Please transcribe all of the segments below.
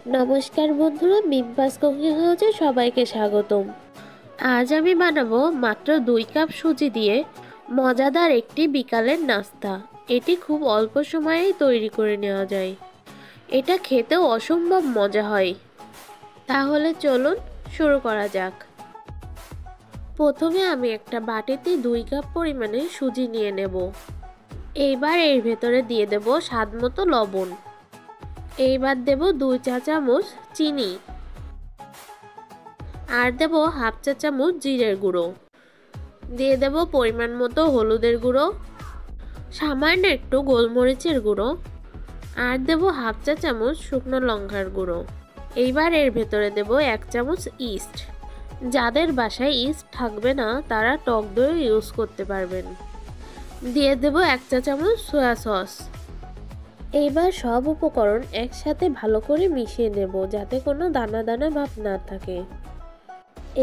নমস্কার বন্ধুরা, মিমপাস কুকিং হাউসে সবাইকে স্বাগতম। আজ আমি বানাবো মাত্র 2 কাপ সুজি দিয়ে মজাদার একটি বিকালের নাস্তা। এটি খুব অল্প সময়েই তৈরি করে নেওয়া যায়। এটা খেতেও অসম্ভব মজা হয়। তাহলে চলুন শুরু করা যাক। প্রথমে আমি একটা বাটিতে 2 কাপ পরিমাণে সুজি নিয়ে নেব। এইবার এর ভেতরে দিয়ে দেব স্বাদমতো লবণ। এইবার দেব 2 চা চামচ চিনি আর দেব হাফ চা চামচ জিরের গুঁড়ো। দিয়ে দেব পরিমাণ মতো হলুদের গুঁড়ো, সামান্য একটু গোলমরিচের গুঁড়ো আর দেব হাফ চা চামচ শুকনো লঙ্কার গুঁড়ো। এইবার এর ভেতরে দেব 1 চামচ ইস্ট। যাদের বাসায় ইস্ট থাকবে না তারা টক দই ইউজ করতে পারবেন। দিয়ে দেব 1 চা চামচ সয়া সস। এইবার সব উপকরণ একসাথে ভালো করে মিশিয়ে নেব যাতে কোনো দানা দানা ভাব না থাকে।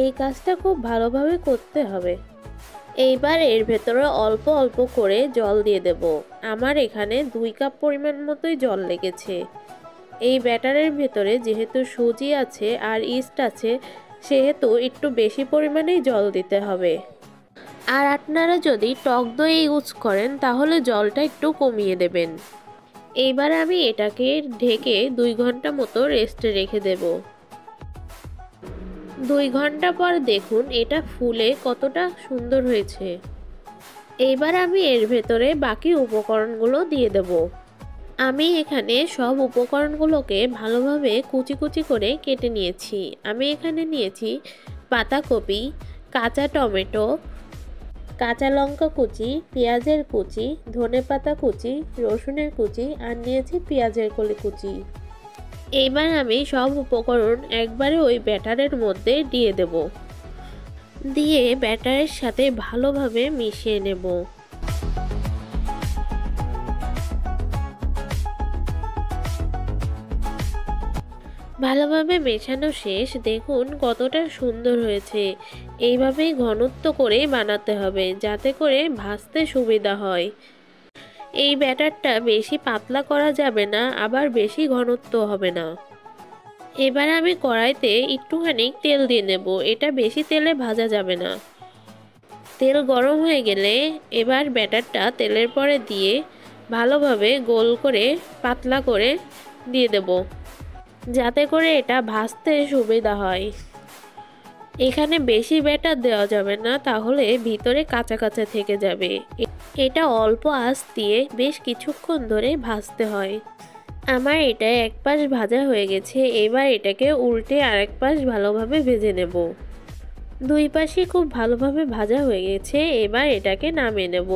এই কাজটা খুব ভালোভাবে করতে হবে। এইবার এর ভেতরে অল্প অল্প করে জল দিয়ে দেব। আমার এখানে 2 কাপ পরিমাণ মতোই জল লেগেছে। এই ব্যাটারের ভেতরে যেহেতু সুজি আছে আর ইস্ট আছে সেহেতু একটু বেশি পরিমাণেই জল দিতে হবে। আর আপনারা যদি টক দই ইউজ করেন তাহলে জলটা একটু কমিয়ে দেবেন। এইবার আমি এটাকে ঢেকে 2 ঘন্টা মতো রেস্টে রেখে দেব। 2 ঘন্টা পর দেখুন এটা ফুলে কতটা সুন্দর হয়েছে। এইবার আমি এর ভেতরে বাকি উপকরণগুলো দিয়ে দেব। আমি এখানে সব উপকরণগুলোকে ভালোভাবে কুচি কুচি করে কেটে নিয়েছি। আমি এখানে নিয়েছি পাতাকপি, কাঁচা টমেটো, কাঁচা লঙ্কা কুচি, পেঁয়াজের কুচি, ধনেপাতা কুচি, রসুনের কুচি আর নিয়েছি পেঁয়াজের কলি কুচি। এইবার আমি সব উপকরণ একবারে ওই ব্যাটারের মধ্যে দিয়ে দেব। দিয়ে ব্যাটারের সাথে ভালোভাবে মিশিয়ে নেব। ভালোভাবে মেশানো শেষ। দেখুন কতটা সুন্দর হয়েছে। এইভাবেই ঘনত্ব করে বানাতে হবে যাতে করে ভাজতে সুবিধা হয়। এই ব্যাটারটা বেশি পাতলা করা যাবে না, আবার বেশি ঘনত্ব হবে না। এবার আমি কড়াইতে একটুখানি তেল দিয়ে নেব। এটা বেশি তেলে ভাজা যাবে না। তেল গরম হয়ে গেলে এবার ব্যাটারটা তেলের পরে দিয়ে ভালোভাবে গোল করে পাতলা করে দিয়ে দেব যাতে করে এটা ভাজতে সুবিধা হয়। এখানে বেশি ব্যাটার দেওয়া যাবে না, তাহলে ভিতরে কাঁচা কাঁচা থেকে যাবে। এটা অল্প আঁচ দিয়ে বেশ কিছুক্ষণ ধরে ভাজতে হয়। আমার এটা এক পাশ ভাজা হয়ে গেছে। এবার এটাকে উল্টে আরেক পাশ ভালোভাবে ভেজে নেব। 2 পাশই খুব ভালোভাবে ভাজা হয়ে গেছে। এবার এটাকে নামিয়ে নেব।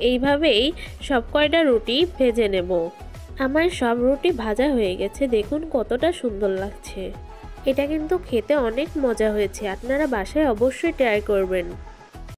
এইভাবেই সব কয়টা রুটি ভেজে নেব। আমার সব রুটি ভাজা হয়ে গেছে। দেখুন কতটা সুন্দর লাগছে। এটা কিন্তু খেতে অনেক মজা হয়েছে। আপনারা বাসায় অবশ্যই ট্রাই করবেন।